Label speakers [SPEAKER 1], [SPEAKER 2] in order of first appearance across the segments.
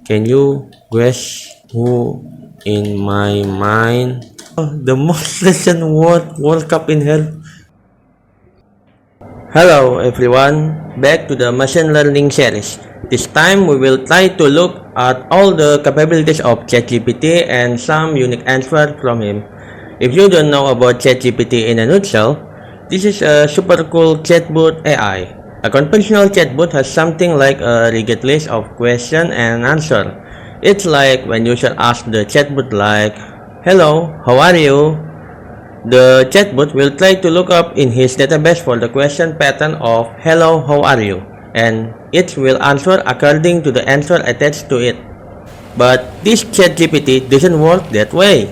[SPEAKER 1] Can you guess who in my mind? The most recent World Cup in hell. Hello everyone, back to the machine learning series. This time we will try to look at all the capabilities of ChatGPT and some unique answers from him. If you don't know about ChatGPT in a nutshell, this is a super cool chatbot AI. A conventional chatbot has something like a rigid list of questions and answers. It's like when user asks the chatbot like, "Hello, how are you?" The chatbot will try to look up in his database for the question pattern of "Hello, how are you?" and it will answer according to the answer attached to it. But this ChatGPT doesn't work that way.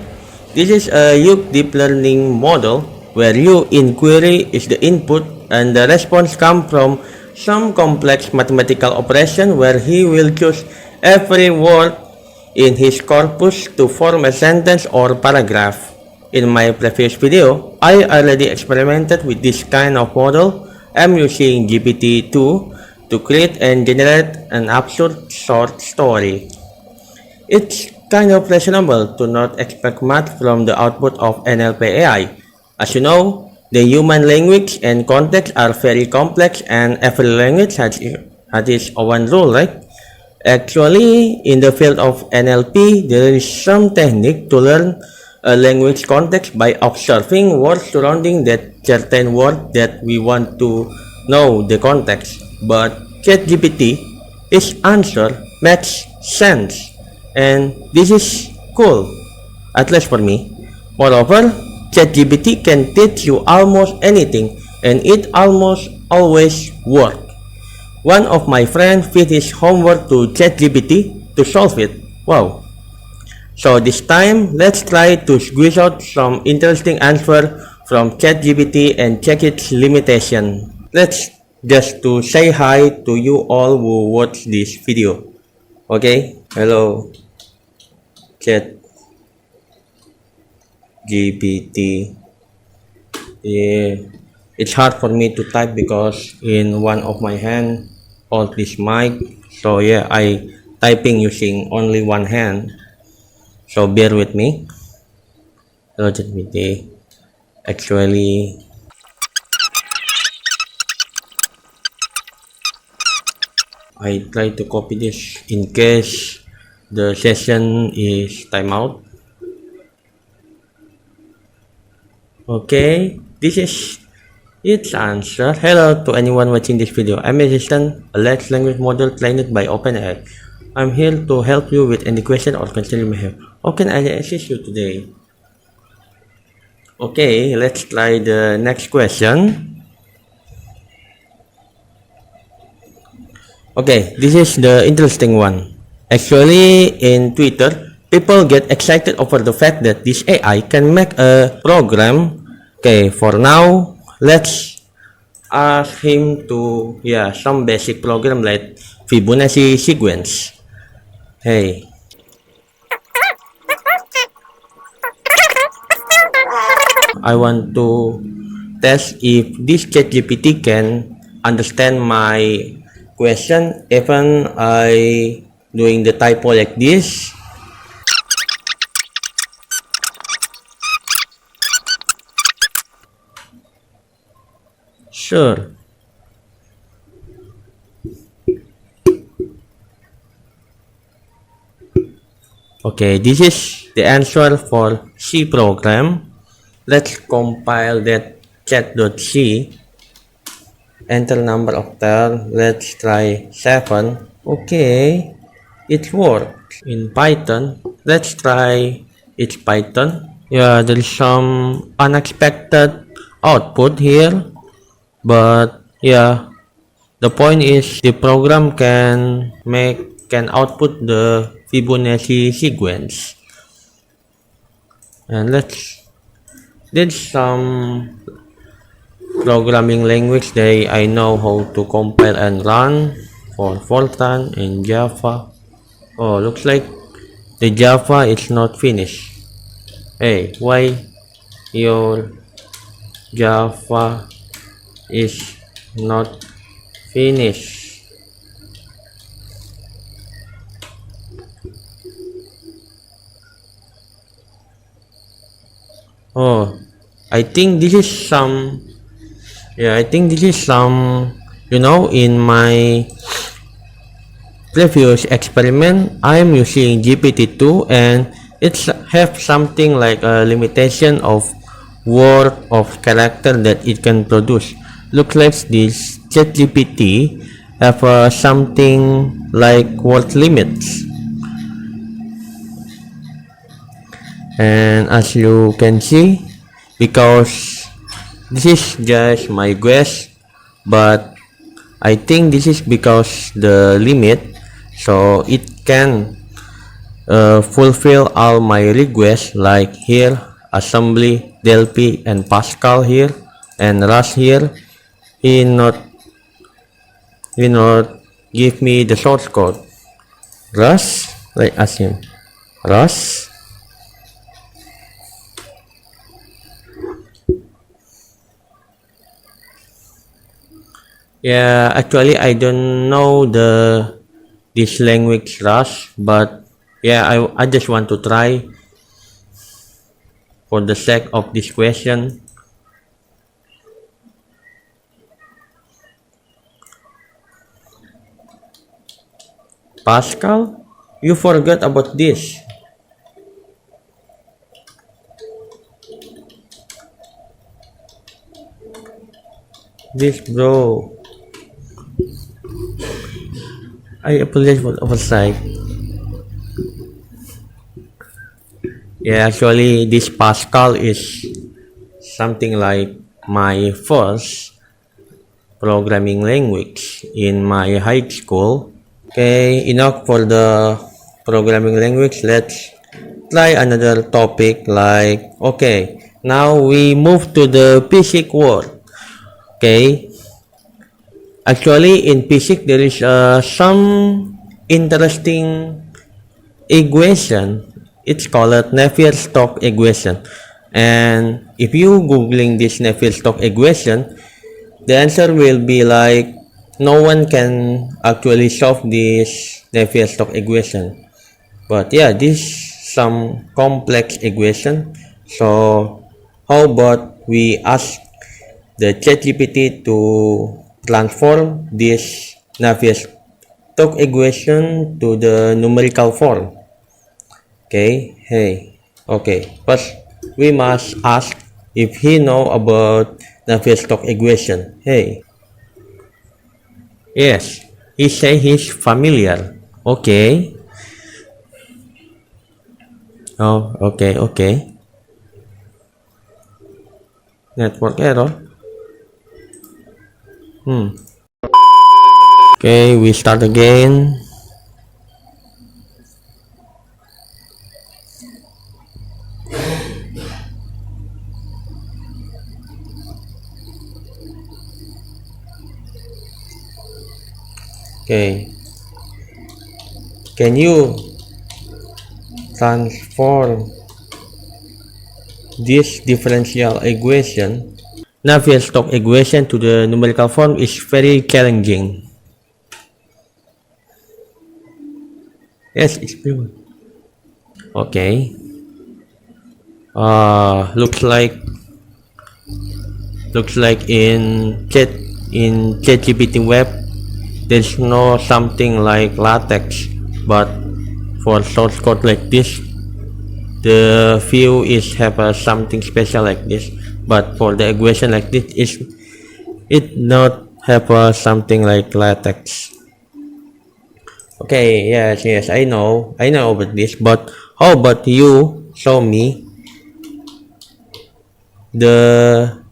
[SPEAKER 1] This is a huge deep learning model where your inquiry is the input and the response comes from some complex mathematical operation where he will choose every word in his corpus to form a sentence or paragraph. In my previous video, I already experimented with this kind of model. I'm using GPT-2 to create and generate an absurd short story. It's kind of reasonable to not expect much from the output of NLP AI. As you know, the human language and context are very complex and every language has its own rule, right? Actually, in the field of NLP, there is some technique to learn a language context by observing words surrounding that certain word that we want to know the context. But ChatGPT, its answer makes sense, and this is cool, at least for me. Moreover, ChatGPT can teach you almost anything, and it almost always works. One of my friends feed his homework to ChatGPT to solve it. Wow. So this time, let's try to squeeze out some interesting answer from ChatGPT and check its limitation. Let's just to say hi to you all who watch this video. Okay? Hello, ChatGPT. Yeah, it's hard for me to type because in one of my hand hold this mic. So yeah, I typing using only one hand. So bear with me. Hello ChatGPT. Actually, I try to copy this in case the session is timeout. Okay, this is its answer. Hello to anyone watching this video. I'm Assistant, a large language model trained by OpenAI. I'm here to help you with any question or concern you may have. How can I assist you today? Okay, let's try the next question. Okay, this is the interesting one. Actually, in Twitter, people get excited over the fact that this AI can make a program. Okay, for now, let's ask him to, some basic program like Fibonacci sequence. Hey. I want to test if this ChatGPT can understand my question even I doing the typo like this. Sure. Okay, this is the answer for C program. Let's compile that chat.c. Enter number of terms. Let's try 7. Okay, it worked. In Python, let's try it's Python. Yeah, there is some unexpected output here, but yeah, the point is the program can output the Fibonacci sequence. And there's some programming language that I know how to compile and run for Fortran in Java. Oh, looks like the Java is not finished. Hey, why your Java is not finished? Oh, I think this is some. Yeah, I think this is some. In my previous experiment, I am using GPT-2, and it's have something like a limitation of word of character that it can produce. Looks like this ChatGPT have something like word limits. And as you can see, because this is just my guess, but I think this is because the limit, so it can fulfill all my requests, like here assembly, Delphi, and Pascal here, and Rust here. He not give me the source code. Rust, like assume Rust. Yeah, actually I don't know this language Rust, but yeah, I just want to try for the sake of this question. Pascal, you forgot about this. This bro. I apologize for oversight. Yeah, actually this Pascal is something like my first programming language in my high school. Okay, enough for the programming language. Let's try another topic, like, okay, now we move to the physics world. Okay, actually in physics there is some interesting equation. It's called Navier-Stokes equation, and if you googling this Navier-Stokes equation, the answer will be like no one can actually solve this Navier-Stokes equation. But yeah, this some complex equation. So how about we ask the ChatGPT to transform this Navier-Stokes equation to the numerical form. Okay, first we must ask if he know about Navier-Stokes equation. Yes, he say he's familiar. Okay. Oh, okay. Network error. Okay, we start again. Okay, can you transform this differential equation, Navier-Stokes equation, to the numerical form? Is very challenging. Yes, it's true. Okay. Looks like in ChatGPT web there's no something like LaTeX, but for source code like this, the view is have something special like this. But for the equation like this, it not have something like LaTeX. Okay, yes, I know about this, but how about you show me the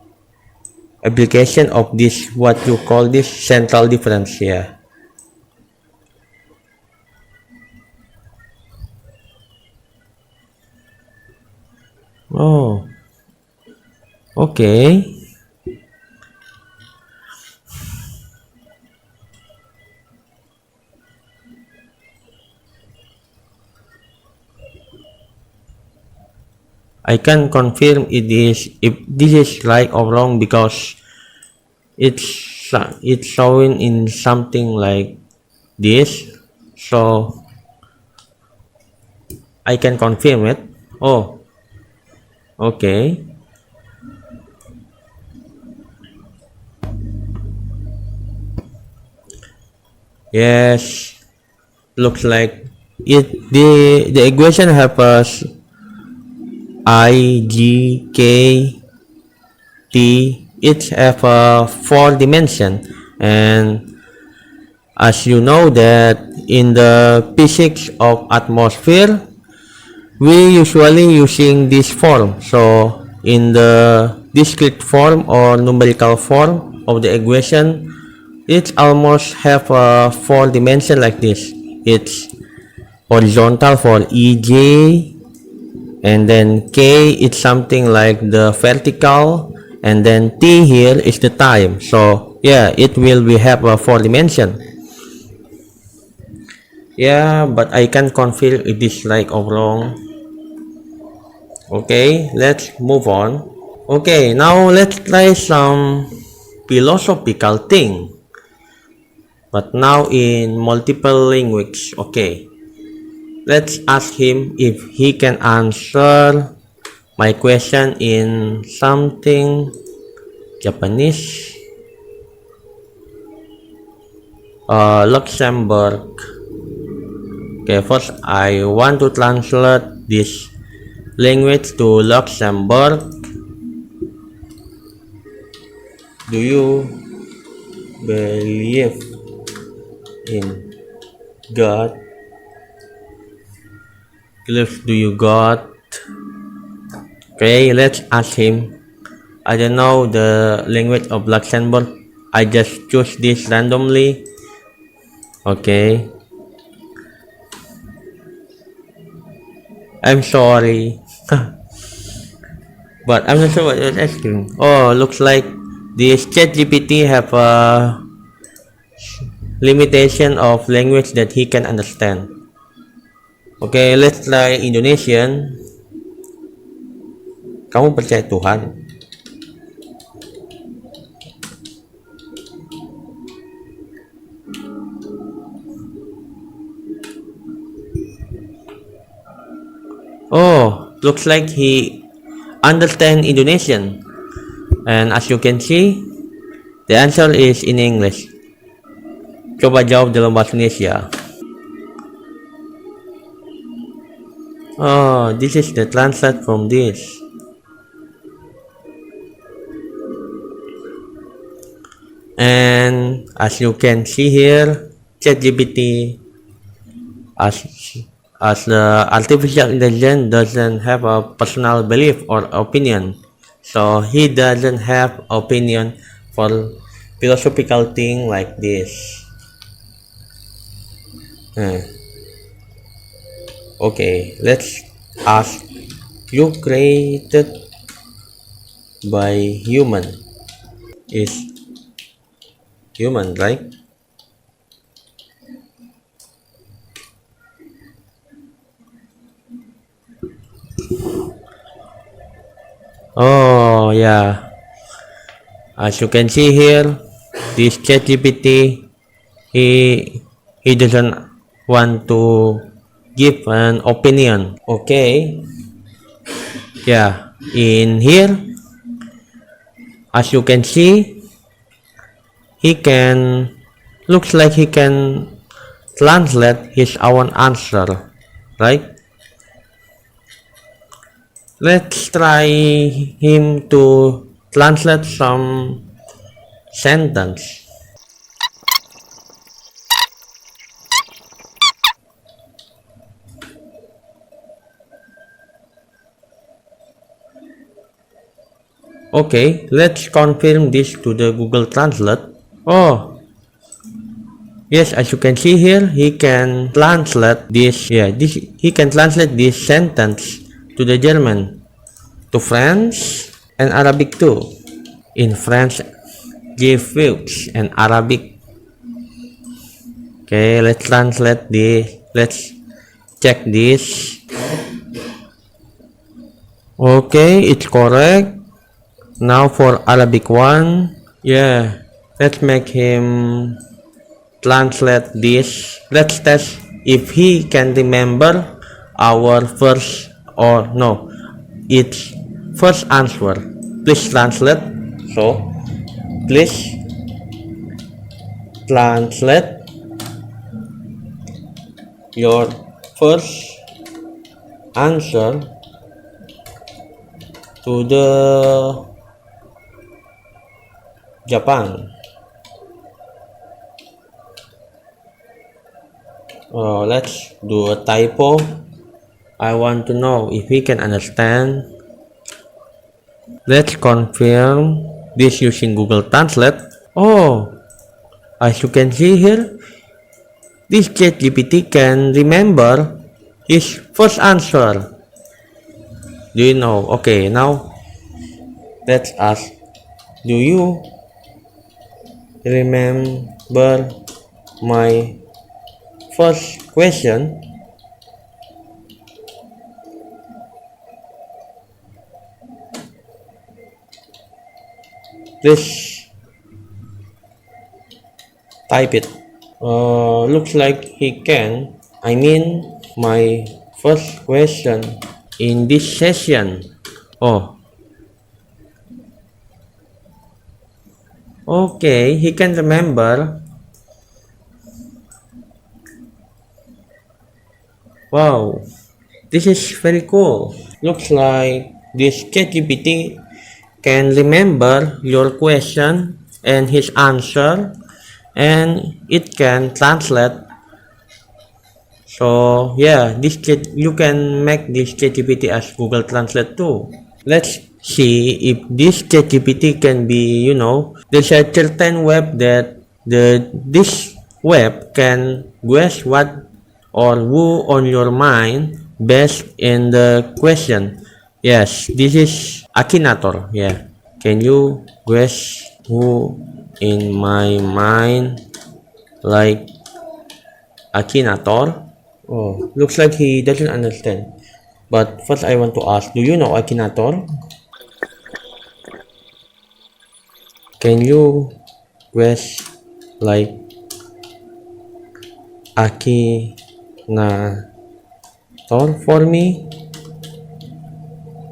[SPEAKER 1] application of this, what you call this central difference here? Oh, okay. I can confirm if this is right or wrong, because it's showing in something like this, so I can confirm it. Oh, okay. Yes, looks like it. The equation have us I, G, K, T. Each have a 4 dimension, and as you know that in the physics of atmosphere, we usually using this form. So in the discrete form or numerical form of the equation, it almost have a 4 dimension like this. It's horizontal for EJ, and then K it's something like the vertical, and then T here is the time. So yeah, it will be have a 4 dimension. Yeah, but I can't confirm it is right or wrong. Okay, let's move on. Okay, now let's try some philosophical thing, but now in multiple language. Okay, let's ask him if he can answer my question in something Japanese, Luxembourg. Okay, first I want to translate this language to Luxembourg. Do you believe in God? Do you God? Okay, let's ask him. I don't know the language of Luxembourg. I just choose this randomly. Okay. I'm sorry. But I'm not sure what you're asking. Oh, looks like this ChatGPT have a limitation of language that he can understand. Okay, let's try Indonesian. Kamu percaya Tuhan? Oh, looks like he understand Indonesian. And as you can see, the answer is in English. Coba jawab dalam bahasa Indonesia. Oh, this is the translate from this. And as you can see here, ChatGPT as the artificial intelligence doesn't have a personal belief or opinion, so he doesn't have opinion for philosophical thing like this. Okay, let's ask, you created by human is human, right? Oh yeah, as you can see here, this ChatGPT, he doesn't want to give an opinion. Okay, yeah, in here, as you can see, he can, looks like he can translate his own answer, right? Let's try him to translate some sentence. Okay, let's confirm this to the Google Translate. Oh, yes, as you can see here, he can translate this. Yeah, he can translate this sentence to the German, to French, and Arabic too. In French, French and Arabic. Okay, let's translate this. Let's check this. Okay, it's correct. Now for Arabic one, yeah, let's make him translate this. Let's test if he can remember our first or no, it's first answer. Please translate. So please translate your first answer to the Japan. Let's do a typo. I want to know if we can understand. Let's confirm this using Google Translate. As you can see here, this ChatGPT can remember his first answer. Do you know? Okay, now let's ask, do you remember my first question? Please type it. Looks like he can. I mean, my first question in this session. Okay, he can remember. Wow, this is very cool. Looks like this ChatGPT can remember your question and his answer, and it can translate. So yeah, you can make this ChatGPT as Google Translate too. Let's see if this ChatGPT can be, there's a certain web that this web can guess what or who on your mind based in the question. Yes, this is Akinator. Yeah. Can you guess who in my mind like Akinator? Looks like he doesn't understand. But first I want to ask, do you know Akinator? Can you guess like Akinator for me?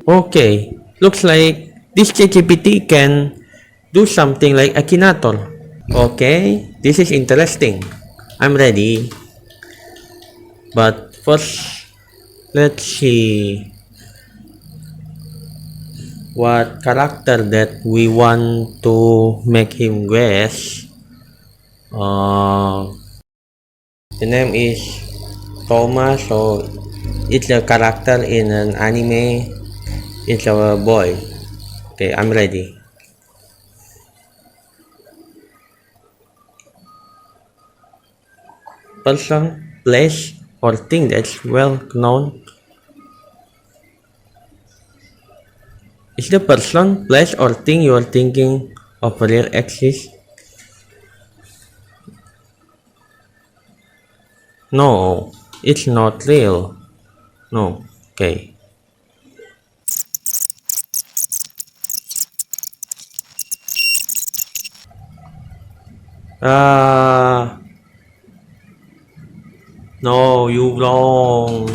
[SPEAKER 1] Okay, looks like this ChatGPT can do something like Akinator. Okay, this is interesting. I'm ready. But first, let's see what character that we want to make him guess. The name is Ikoma, so it's a character in an anime. It's a boy. Okay, I'm ready. Person, place, or thing that's well known. Is the person, place, or thing you are thinking of real exist? No, it's not real. No. Okay. No, you wrong.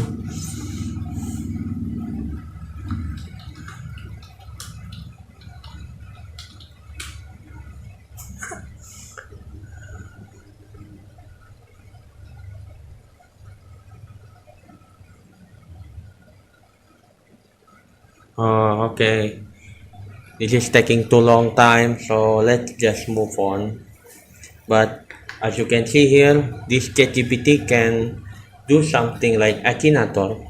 [SPEAKER 1] Okay. This is taking too long time, so let's just move on. But as you can see here, this ChatGPT can do something like Akinator.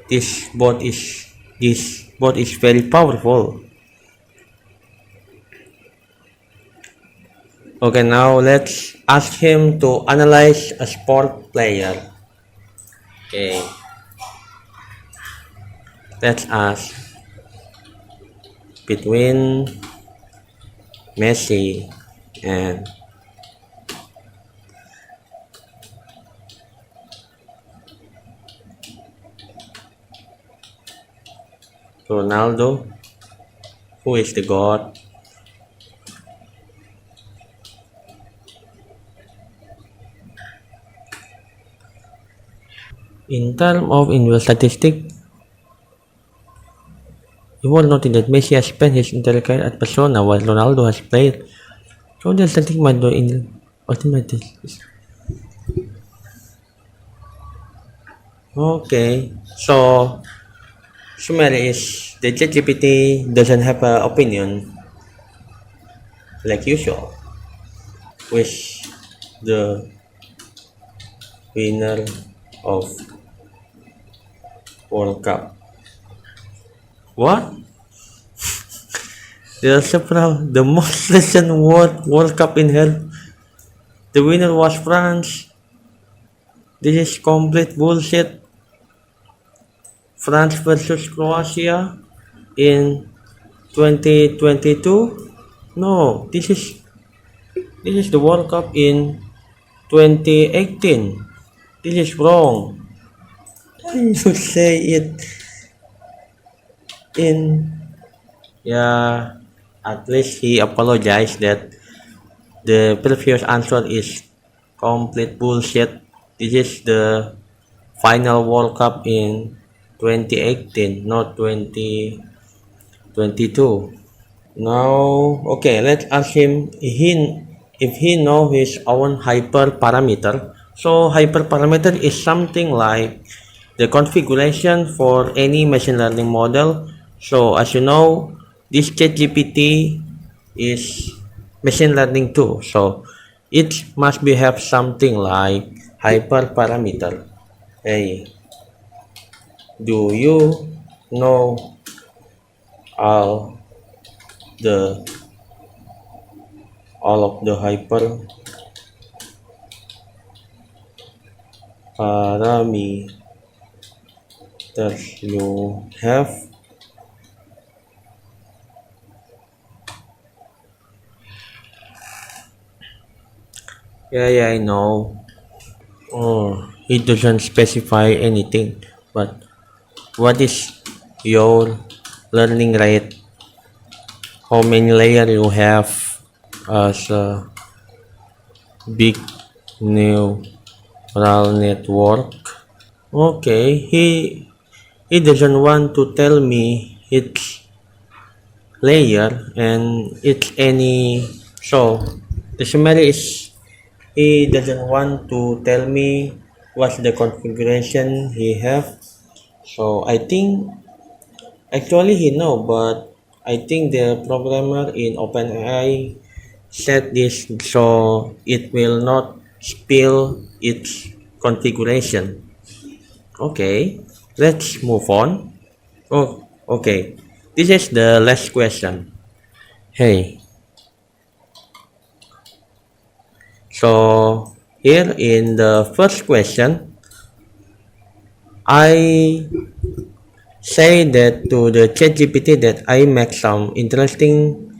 [SPEAKER 1] This bot is very powerful. Okay, now let's ask him to analyze a sport player. Okay. Let's ask between Messi and Ronaldo, who is the god? In terms of individual statistics, you will notice that Messi has spent his entire career at Barcelona while Ronaldo has played. So the statistic might do in automatic. Okay, so summary is the ChatGPT doesn't have an opinion like usual, which the winner of World Cup. What? There are several the most recent World Cup in held. The winner was France. This is complete bullshit. France versus Croatia in 2022. No, this is the World Cup in 2018. This is wrong. Why you say it in yeah? At least he apologized that the previous answer is complete bullshit. This is the final World Cup in 2018, not 2022. Now, okay, let's ask him if he know his own hyperparameter. So hyperparameter is something like the configuration for any machine learning model. So as you know, this ChatGPT is machine learning too. So it must be have something like hyperparameter. Hey, do you know all of the hyperparameters you have? Yeah, I know. Oh, it doesn't specify anything. But what is your learning rate? How many layers you have as a big neural network? Okay, he doesn't want to tell me its layer and it's any. So the summary is he doesn't want to tell me what's the configuration he have. So I think actually he know, but I think the programmer in OpenAI set this so it will not spill its configuration. Okay, let's move on. Oh, okay. This is the last question. Hey, so here in the first question, I say that to the ChatGPT that I make some interesting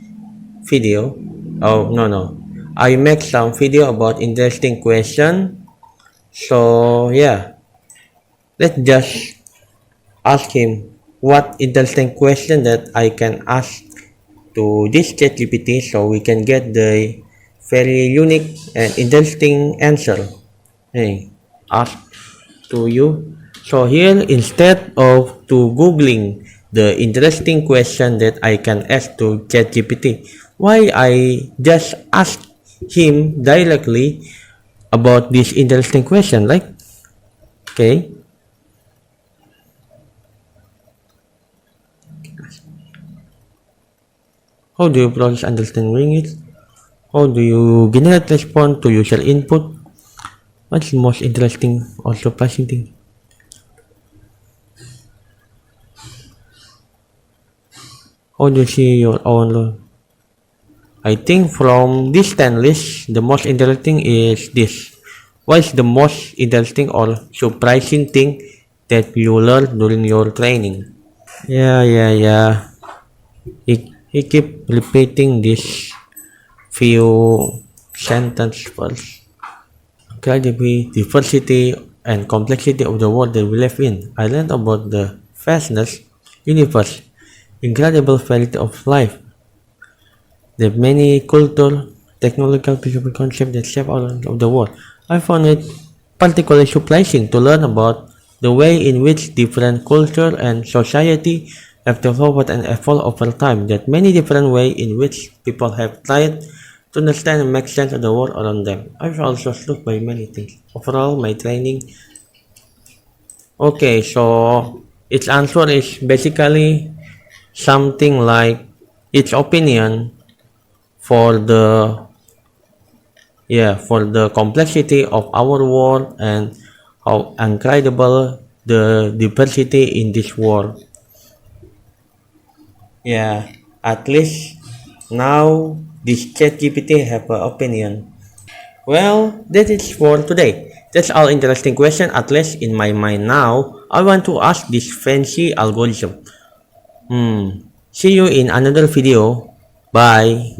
[SPEAKER 1] video. Oh no, I make some video about interesting question. So yeah, let's just ask him what interesting question that I can ask to this ChatGPT so we can get the very unique and interesting answer. Hey, ask to you. So here instead of to googling the interesting question that I can ask to ChatGPT, why I just ask him directly about this interesting question, like okay. How do you process understanding it? How do you generate response to user input? What's the most interesting or surprising thing? How do you see your own role? I think from this 10 list, the most interesting is this. What is the most interesting or surprising thing that you learned during your training? Yeah. He keep repeating this few sentence first. Incredible diversity and complexity of the world that we live in. I learned about the vastness, universe, incredible variety of life, the many cultural, technological, philosophical concepts that shape all of the world. I found it particularly surprising to learn about the way in which different culture and society have developed and evolved over time, that many different ways in which people have tried to understand and make sense of the world around them. I was also struck by many things. Overall, my training Okay, so its answer is basically something like its opinion for the complexity of our world and how incredible the diversity in this world. Yeah, at least now this ChatGPT have an opinion. Well, that is for today. That's all interesting question, at least in my mind now. I want to ask this fancy algorithm. See you in another video. Bye.